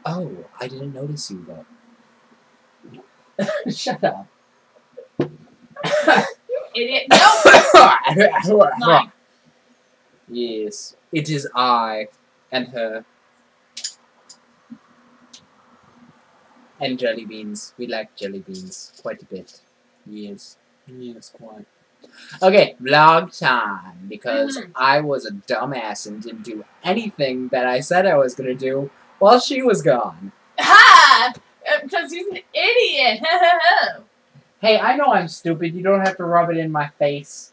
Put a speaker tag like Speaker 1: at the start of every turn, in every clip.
Speaker 1: Oh, I didn't notice you though. Shut up.
Speaker 2: Idiot. No. Mine.
Speaker 1: Yes, it is I and her. And jelly beans. We like jelly beans quite a bit. Yes. Yes, quite. Okay, vlog time. Because I was a dumbass and didn't do anything that I said I was going to do while she was gone.
Speaker 2: Ha! Because he's an idiot.
Speaker 1: Hey, I know I'm stupid. You don't have to rub it in my face.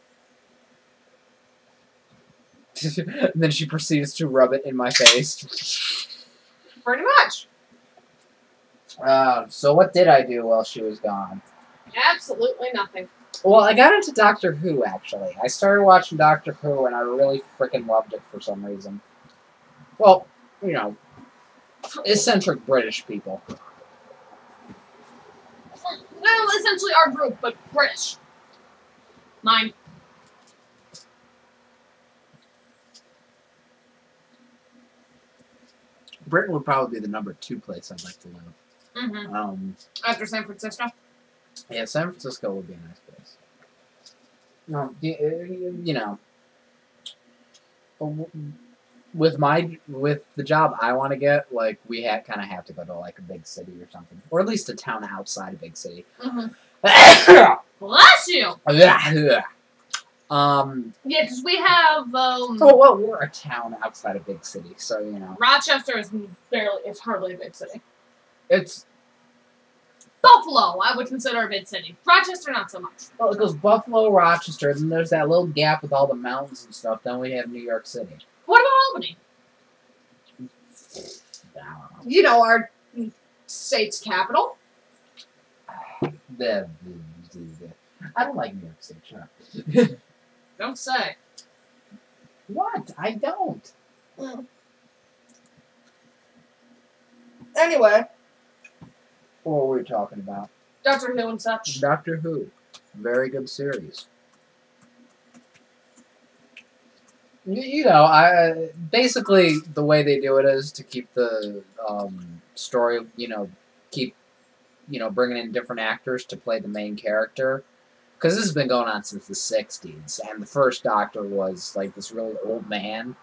Speaker 1: And then she proceeds to rub it in my face.
Speaker 2: Pretty much.
Speaker 1: So what did I do while she was gone?
Speaker 2: Absolutely nothing.
Speaker 1: Well, I got into Doctor Who, actually. I started watching Doctor Who, and I really freaking loved it for some reason. Well, you know, eccentric British people.
Speaker 2: Well, essentially our group, but British. Mine.
Speaker 1: Britain would probably be the #2 place I'd like to live.
Speaker 2: Mm-hmm. After San Francisco?
Speaker 1: Yeah, San Francisco would be a nice place. No, you know, with the job I want to get, like, we kind of have to go to, like, a big city or something. Or at least a town outside a big city.
Speaker 2: Mm-hmm. Bless you!
Speaker 1: Yeah,
Speaker 2: because we have,
Speaker 1: Oh, well, we're a town outside a big city, so, you know.
Speaker 2: Rochester is it's hardly a big city.
Speaker 1: It's...
Speaker 2: Buffalo, I would consider a big city. Rochester, not so much.
Speaker 1: Well, it goes Buffalo, Rochester, then there's that little gap with all the mountains and stuff, then we have New York City.
Speaker 2: What about Albany?
Speaker 1: I don't know.
Speaker 2: You know, our state's capital.
Speaker 1: I don't like New York City, sure.
Speaker 2: Don't say.
Speaker 1: What? I don't.
Speaker 2: Anyway.
Speaker 1: What were we talking about?
Speaker 2: Doctor Who and such.
Speaker 1: Doctor Who. Very good series. You know, basically the way they do it is to keep the story, keep, bringing in different actors to play the main character. Because this has been going on since the 60s, and the first Doctor was, like, this really old man.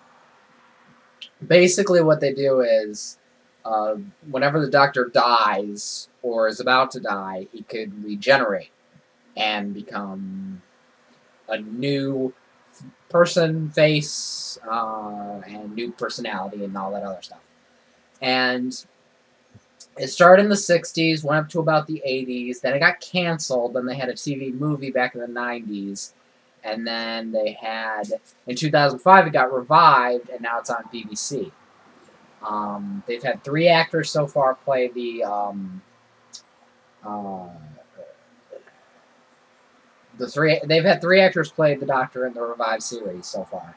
Speaker 1: Basically what they do is, whenever the Doctor dies, or is about to die, he could regenerate and become a new person, face, and new personality, and all that other stuff. And it started in the 60s, went up to about the 80s, then it got canceled, then they had a TV movie back in the 90s, and then they had, in 2005, it got revived, and now it's on BBC. They've had 3 actors so far play they've had 3 actors play the Doctor in the revived series so far.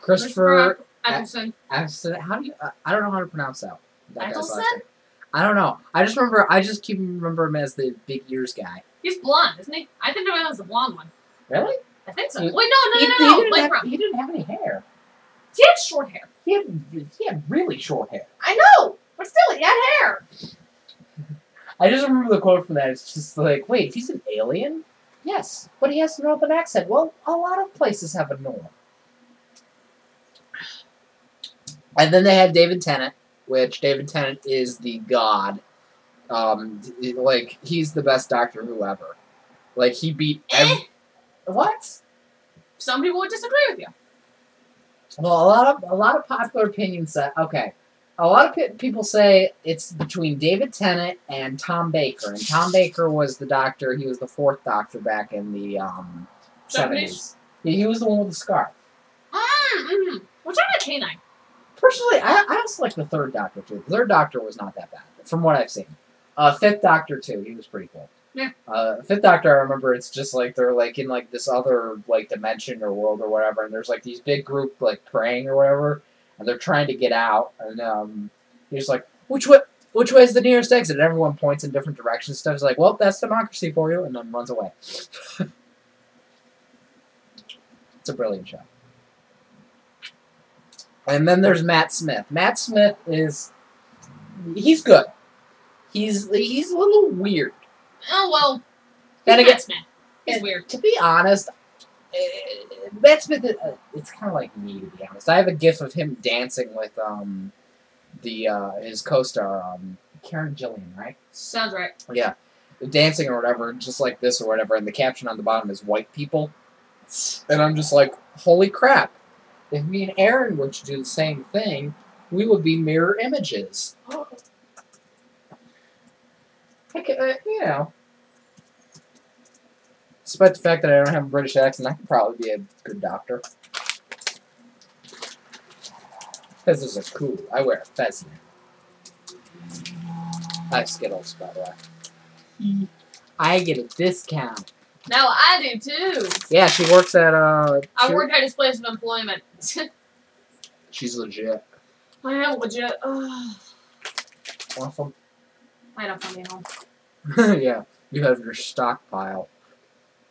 Speaker 1: Christopher
Speaker 2: Eccleston.
Speaker 1: How do you, I don't know how to pronounce that guy's last
Speaker 2: Eccleston?
Speaker 1: name. I don't know. I just remember him as the big ears guy.
Speaker 2: He's blonde, isn't he? I think of him as the blonde one.
Speaker 1: Really?
Speaker 2: I think so.
Speaker 1: He,
Speaker 2: Wait, no.
Speaker 1: He didn't have any hair.
Speaker 2: He had short hair.
Speaker 1: He had really short hair.
Speaker 2: I know, but still, he had hair.
Speaker 1: I just remember the quote from that. It's just like, wait, if he's an alien? Yes, but he has a northern accent. Well, a lot of places have a north. And then they had David Tennant, which David Tennant is the god. Like, he's the best Doctor Who ever. Like, he beat What?
Speaker 2: Some people would disagree with you.
Speaker 1: Well, a lot of popular opinions say, okay, a lot of people say it's between David Tennant and Tom Baker. And Tom Baker was the Doctor, he was the 4th Doctor back in the 70s. Yeah, he was the one with the scarf.
Speaker 2: Which I'm a canine.
Speaker 1: Personally, I also like the 3rd Doctor, too. The 3rd Doctor was not that bad, from what I've seen. 5th Doctor, too, he was pretty cool.
Speaker 2: Yeah.
Speaker 1: 5th Doctor, I remember, it's just like they're like in like this other like dimension or world or whatever, and there's like these big group like praying or whatever, and they're trying to get out, and he's like, which way is the nearest exit? And everyone points in different directions. Stuff is like, well, that's democracy for you, and then runs away. It's a brilliant show. And then there's Matt Smith. Matt Smith is He's good. He's a little weird.
Speaker 2: Oh, well.
Speaker 1: Then
Speaker 2: He's
Speaker 1: again,
Speaker 2: Matt Smith. He's weird.
Speaker 1: To be honest, Matt Smith, it's kind of like me, to be honest. I have a gif of him dancing with his co-star, Karen Gillian, right?
Speaker 2: Sounds right.
Speaker 1: Yeah. Dancing or whatever, just like this or whatever, and the caption on the bottom is white people. And I'm just like, holy crap. If me and Aaron were to do the same thing, we would be mirror images. You know. Despite the fact that I don't have a British accent, I could probably be a good doctor. Fezzes are cool. I wear a fez now. I have Skittles, by the way. I get a discount.
Speaker 2: Now I do too.
Speaker 1: Yeah, she works at
Speaker 2: I work at his place of employment.
Speaker 1: She's legit.
Speaker 2: I am legit. Ugh.
Speaker 1: Awesome.
Speaker 2: I don't find me home.
Speaker 1: Yeah, you have your stockpile.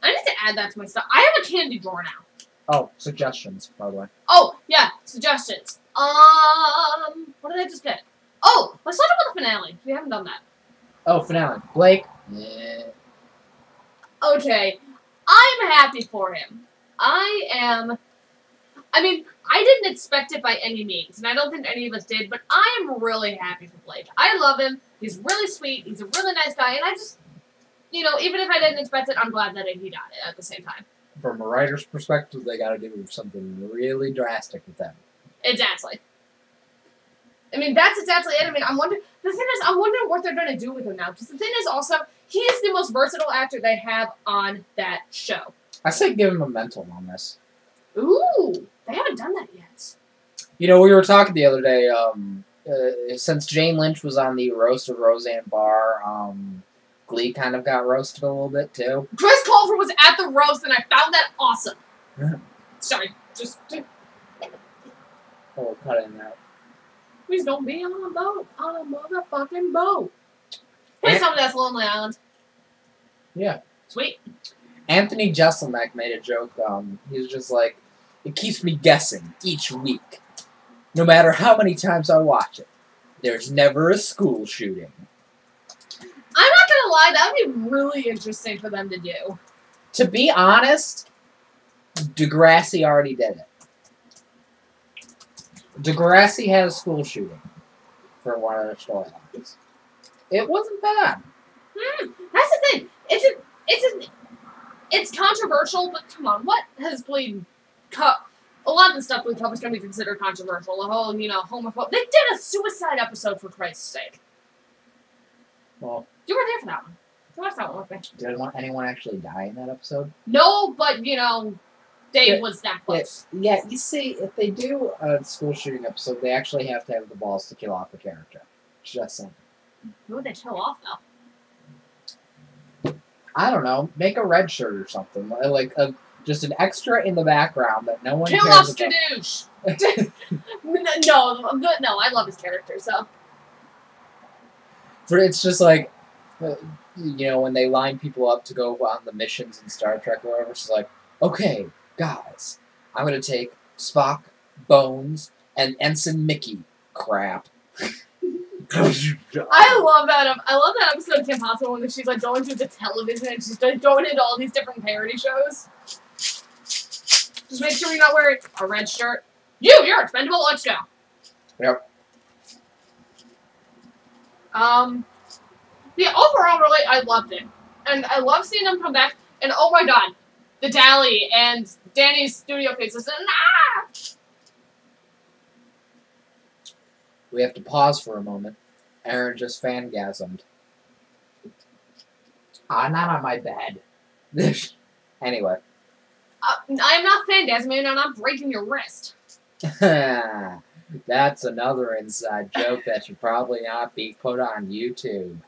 Speaker 2: I need to add that to my stuff. I have a candy drawer now.
Speaker 1: Oh, suggestions, by the way.
Speaker 2: Oh, yeah, suggestions. What did I just get? Oh, let's talk about the finale. We haven't done that.
Speaker 1: Oh, finale. Blake. Yeah.
Speaker 2: Okay, I'm happy for him. I mean, I didn't expect it by any means, and I don't think any of us did, but I am really happy for Blake. I love him. He's really sweet. He's a really nice guy, and I just, you know, even if I didn't expect it, I'm glad that he got it at the same time.
Speaker 1: From a writer's perspective, they gotta do something really drastic with them.
Speaker 2: Exactly. I mean, that's exactly it. I mean, the thing is, I'm wondering what they're going to do with him now, because the thing is also, he is the most versatile actor they have on that show.
Speaker 1: I say give him a mental illness.
Speaker 2: Ooh, they haven't done that yet.
Speaker 1: You know, we were talking the other day, since Jane Lynch was on the Roast of Roseanne Barr, Glee kind of got roasted a little bit, too.
Speaker 2: Chris Colfer was at the roast, and I found that awesome. Sorry, just...
Speaker 1: Oh, cut in that.
Speaker 2: Please don't be on a boat, on a motherfucking boat. Please tell me that's Lonely Island.
Speaker 1: Yeah.
Speaker 2: Sweet.
Speaker 1: Anthony Jeselnik made a joke, he was just like, it keeps me guessing each week. No matter how many times I watch it, there's never a school shooting.
Speaker 2: I'm not gonna lie, that would be really interesting for them to do.
Speaker 1: To be honest, Degrassi already did it. Degrassi had a school shooting for one of their storylines. It wasn't bad.
Speaker 2: That's the thing. It's controversial, but come on, what has Glee... A lot of the stuff Glee covers can be considered controversial. The whole, you know, homophobic... They did a suicide episode, for Christ's sake.
Speaker 1: Well...
Speaker 2: You were there for that one. You watched that one with me.
Speaker 1: Did anyone actually die in that episode?
Speaker 2: No, but, you know, Dave was that close.
Speaker 1: Yeah, you see, if they do a school shooting episode, they actually have to have the balls to kill off a character. Just saying.
Speaker 2: Who would they kill off, though?
Speaker 1: I don't know. Make a red shirt or something. Like, just an extra in the background that no one
Speaker 2: kill
Speaker 1: cares
Speaker 2: off
Speaker 1: about.
Speaker 2: Skadoosh! No, I love his character, so.
Speaker 1: But it's just like, you know, when they line people up to go on the missions in Star Trek or whatever, it's like, okay, guys, I'm going to take Spock, Bones, and Ensign Mickey crap.
Speaker 2: I love that episode of Kim Possible when she's like going through the television and she's like going into all these different parody shows. Just make sure you're not wearing a red shirt. You're expendable. Let's go.
Speaker 1: Yep.
Speaker 2: Yeah, overall, really, I loved it. And I love seeing them come back. And oh my god, the Dally and Danny's studio faces. And
Speaker 1: We have to pause for a moment. Aaron just fangasmed. Not on my bed. Anyway.
Speaker 2: I'm not fangasming and I'm not breaking your wrist.
Speaker 1: That's another inside joke that should probably not be put on YouTube.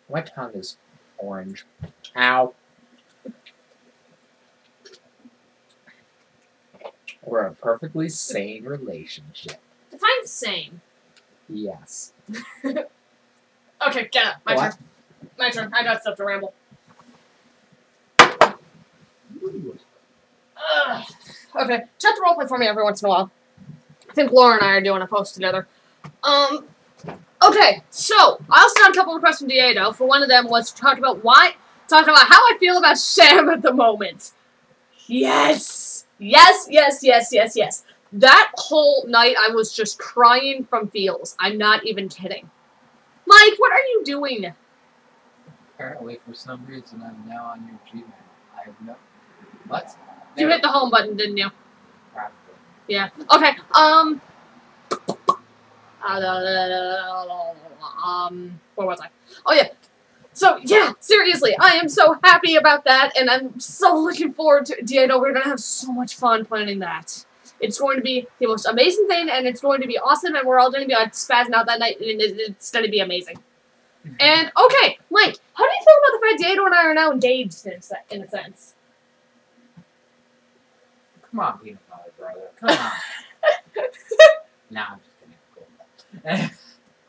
Speaker 1: My tongue is orange. Ow. We're a perfectly sane relationship.
Speaker 2: Define sane.
Speaker 1: Yes.
Speaker 2: Okay, get up. My turn. My turn. I got stuff to ramble. Okay, chat the roleplay for me every once in a while. I think Laura and I are doing a post together. Okay, so I also got a couple requests from Diego. For one of them was to talk about how I feel about Sham at the moment. Yes, yes, yes, yes, yes, yes. That whole night I was just crying from feels. I'm not even kidding. Mike, what are you doing?
Speaker 1: Apparently, for some reason, I'm now on your Gmail. I have no. What?
Speaker 2: You hit the home button, didn't you?
Speaker 1: Probably.
Speaker 2: Yeah. Okay. Where was I? Oh yeah. So yeah, seriously, I am so happy about that, and I'm so looking forward to Diego. We're gonna have so much fun planning that. It's going to be the most amazing thing, and it's going to be awesome, and we're all going to be like spazzing out that night, and it's going to be amazing. And okay, Mike, how do you feel about the fact Diego and I are now engaged in a sense?
Speaker 1: Come on, peanut butter brother. Come on. Nah, I'm just kidding. Cool.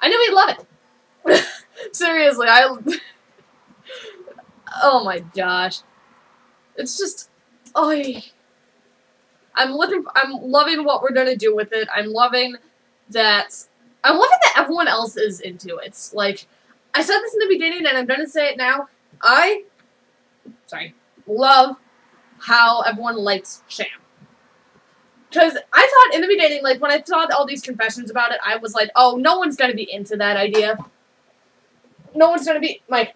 Speaker 2: I knew he'd love it. Seriously, oh my gosh. It's just, I'm loving what we're gonna do with it. I'm loving that everyone else is into it. Like, I said this in the beginning and I'm gonna say it now. I love how everyone likes Sham. Because I thought in the beginning, like, when I saw all these confessions about it, I was like, oh, no one's gonna be into that idea. No one's gonna be, like,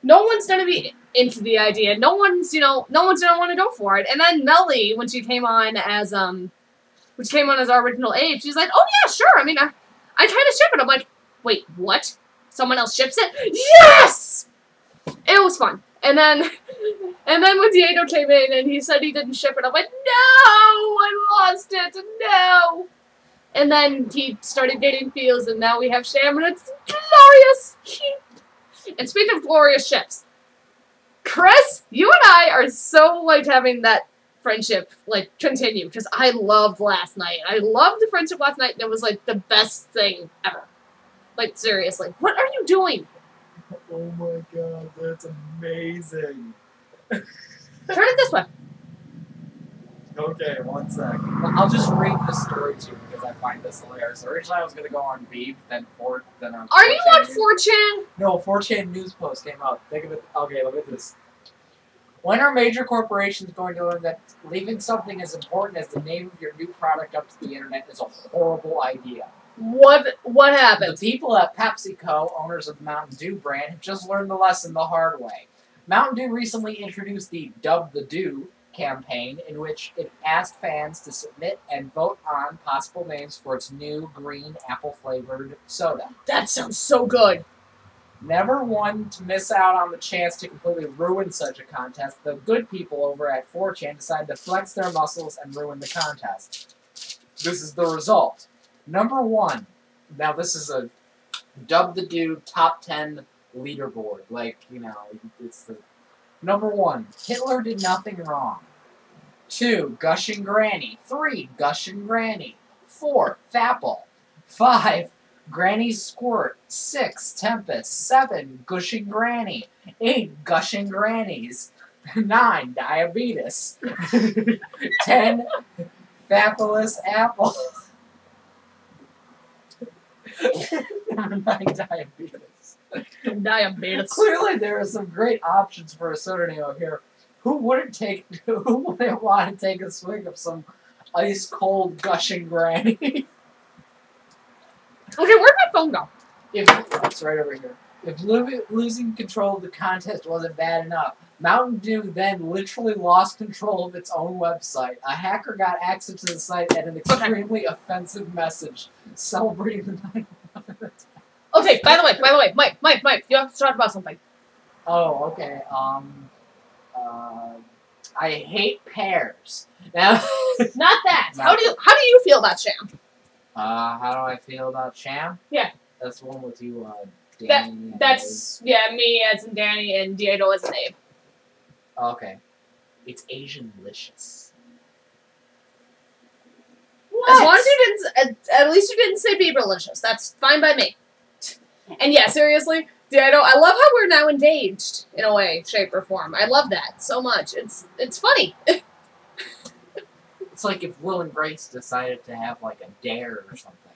Speaker 2: no one's gonna be into the idea. No one's gonna want to go for it. And then Melly, when she came on as, our original Abe, she's like, oh yeah, sure. I mean, I kind of ship it. I'm like, wait, what? Someone else ships it? Yes! It was fun. And then when Diego came in and he said he didn't ship it, I'm like, no, I lost it, no. And then he started getting feels, and now we have Sham, and it's glorious. And speaking of glorious ships, Chris, you and I are so, like, having that friendship, like, continue, because I loved last night. I loved the friendship last night, and it was, like, the best thing ever. Like, seriously. What are you doing?
Speaker 1: Oh my god, that's amazing.
Speaker 2: Turn it this way.
Speaker 1: Okay, one sec. I'll just read this story to you because I find this hilarious. Originally I was gonna go on Beep, then on.
Speaker 2: Are you on 4chan?
Speaker 1: No, 4chan news post came out. Think of it. Okay, look at this. When are major corporations going to learn that leaving something as important as the name of your new product up to the internet is a horrible idea?
Speaker 2: What happened?
Speaker 1: The people at PepsiCo, owners of the Mountain Dew brand, have just learned the lesson the hard way. Mountain Dew recently introduced the Dub the Dew campaign, in which it asked fans to submit and vote on possible names for its new green apple-flavored soda.
Speaker 2: That sounds so good.
Speaker 1: Never one to miss out on the chance to completely ruin such a contest, the good people over at 4chan decided to flex their muscles and ruin the contest. This is the result. Number 1. Now this is a Dub the Dew top 10 leaderboard. Like, you know, it's the... Number 1. Hitler did nothing wrong. 2. Gushing Granny. 3. Gushing Granny. 4. Fapple. 5. Granny Squirt. 6. Tempest. 7. Gushing Granny. 8. Gushing Grannies. 9. Diabetes. 10. Fabulous Apple. 9. Diabetes.
Speaker 2: Diabetes.
Speaker 1: Clearly, there are some great options for a soda name here. Who wouldn't want to take a swig of some ice cold gushing Granny?
Speaker 2: Okay, where'd my phone go?
Speaker 1: It's right over here. If losing control of the contest wasn't bad enough, Mountain Dew then literally lost control of its own website. A hacker got access to the site and an extremely offensive message celebrating the 9/11.
Speaker 2: Okay, by the way, Mike, you have to talk about something.
Speaker 1: Oh, okay. I hate pears. Now,
Speaker 2: not that. How do you feel about Sham?
Speaker 1: How do I feel about Sham?
Speaker 2: Yeah.
Speaker 1: That's the one with you, Danny.
Speaker 2: That's me as in Danny and Diego as an Abe.
Speaker 1: Okay. It's Asian-licious.
Speaker 2: What? As long as you didn't, at least you didn't say Bieberlicious. That's fine by me. And yeah, seriously, Diego, I love how we're now engaged in a way, shape, or form. I love that so much. It's funny.
Speaker 1: It's like if Will and Grace decided to have like a dare or something.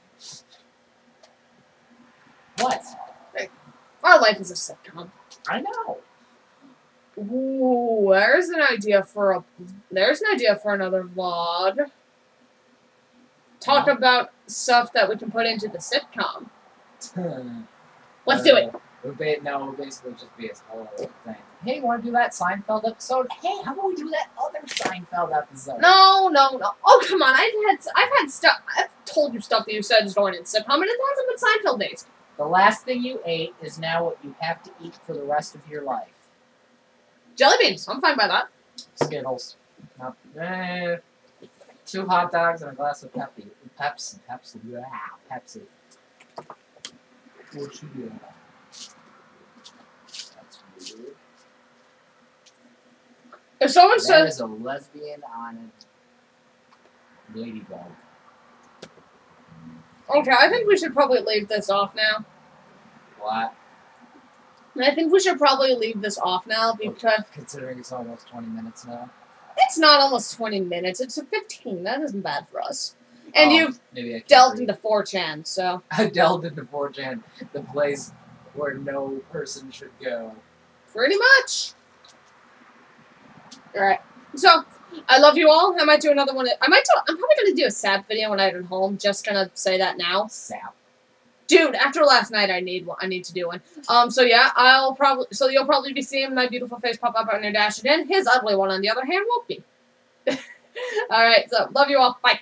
Speaker 3: What?
Speaker 2: Our life is a sitcom.
Speaker 3: I know.
Speaker 2: Ooh, there's an idea for another vlog. Talk about stuff that we can put into the sitcom. Let's do it.
Speaker 3: No, it'll basically just be a whole thing. Hey, you want to do that Seinfeld episode? Hey, how about we do that other Seinfeld episode?
Speaker 2: No. Oh, come on. I've had stuff. I've told you stuff that you said is going in sitcom, and it hasn't been Seinfeld based.
Speaker 3: The last thing you ate is now what you have to eat for the rest of your life.
Speaker 2: Jelly beans. I'm fine by that.
Speaker 3: Skittles. No. 2 hot dogs and a glass of Pepsi. Pepsi. Yeah, Pepsi. What you do? That's weird.
Speaker 2: If someone
Speaker 3: That
Speaker 2: says
Speaker 3: is a lesbian on a ladybug.
Speaker 2: okay, I think we should probably leave this off now.
Speaker 3: What?
Speaker 2: I think we should probably leave this off now because
Speaker 3: Considering it's almost 20 minutes now.
Speaker 2: it's not almost 20 minutes. It's 15. That isn't bad for us. And you've
Speaker 3: maybe I can't
Speaker 2: delved
Speaker 3: read.
Speaker 2: into 4chan, so.
Speaker 3: I delved into 4chan, the place where no person should go.
Speaker 2: Pretty much. Alright. So, I love you all. I might do another one. I'm probably going to do a sap video when I'm at home. Just going to say that now.
Speaker 3: Sap.
Speaker 2: Dude, after last night, I need to do one. So yeah, you'll probably be seeing my beautiful face pop up on your dash again. His ugly one, on the other hand, won't be. Alright, so, love you all. Bye.